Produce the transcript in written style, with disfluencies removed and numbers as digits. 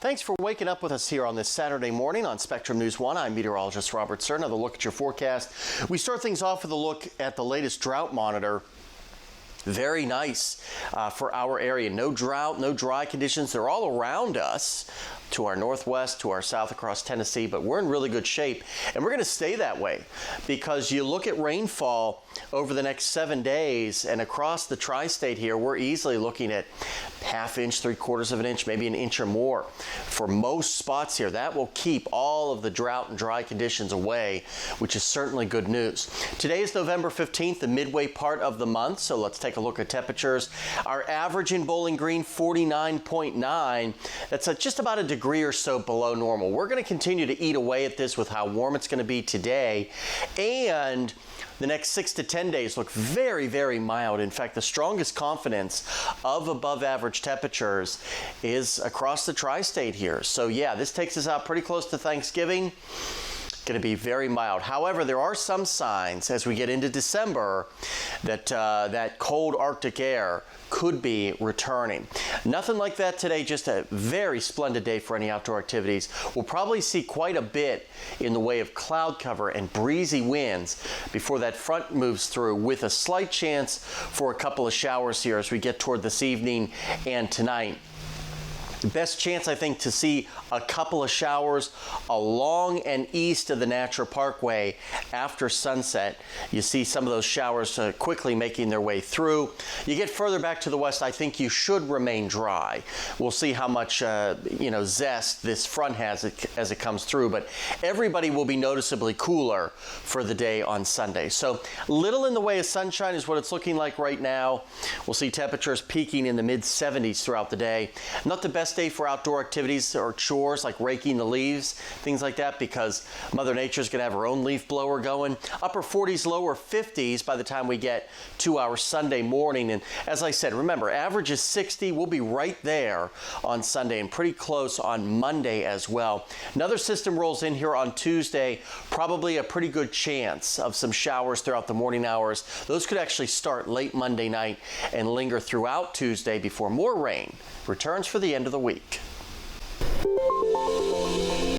Thanks for waking up with us here on this Saturday morning on Spectrum News 1. I'm meteorologist Robert Suhr. Another look at your forecast. We start things off with a look at the latest drought monitor. Very nice for our area. No drought, no dry conditions. They're all around us, to our northwest, to our south across Tennessee, but we're in really good shape, and we're going to stay that way because you look at rainfall over the next 7 days, and across the tri-state here, we're easily looking at ½ inch, 3/4 of an inch, maybe an inch or more for most spots here. That will keep all of the drought and dry conditions away, which is certainly good news. Today is November 15th, the midway part of the month, so let's take a look at temperatures. Our average in Bowling Green, 49.9. That's just about a degree or so below normal. We're going to continue to eat away at this with how warm it's going to be today, and the next 6 to 10 days look very, very mild. In fact, the strongest confidence of above average temperatures is across the tri-state here. So yeah, this takes us out pretty close to Thanksgiving. Going to be very mild. However, there are some signs as we get into December that that cold Arctic air could be returning. Nothing like that today, just a very splendid day for any outdoor activities. We'll probably see quite a bit in the way of cloud cover and breezy winds before that front moves through, with a slight chance for a couple of showers here as we get toward this evening and tonight. The best chance, I think, to see a couple of showers along and east of the Natural Parkway after sunset. You see some of those showers quickly making their way through. You get further back to the west, I think you should remain dry. We'll see how much zest this front has as it comes through, but everybody will be noticeably cooler for the day on Sunday. So little in the way of sunshine is what it's looking like right now. We'll see temperatures peaking in the mid-70s throughout the day. Not the best day for outdoor activities or chores like raking the leaves, things like that, because Mother Nature's going to have her own leaf blower going. Upper 40s, lower 50s by the time we get to our Sunday morning. And as I said, remember, average is 60. We'll be right there on Sunday and pretty close on Monday as well. Another system rolls in here on Tuesday. Probably a pretty good chance of some showers throughout the morning hours. Those could actually start late Monday night and linger throughout Tuesday before more rain returns for the end of the week.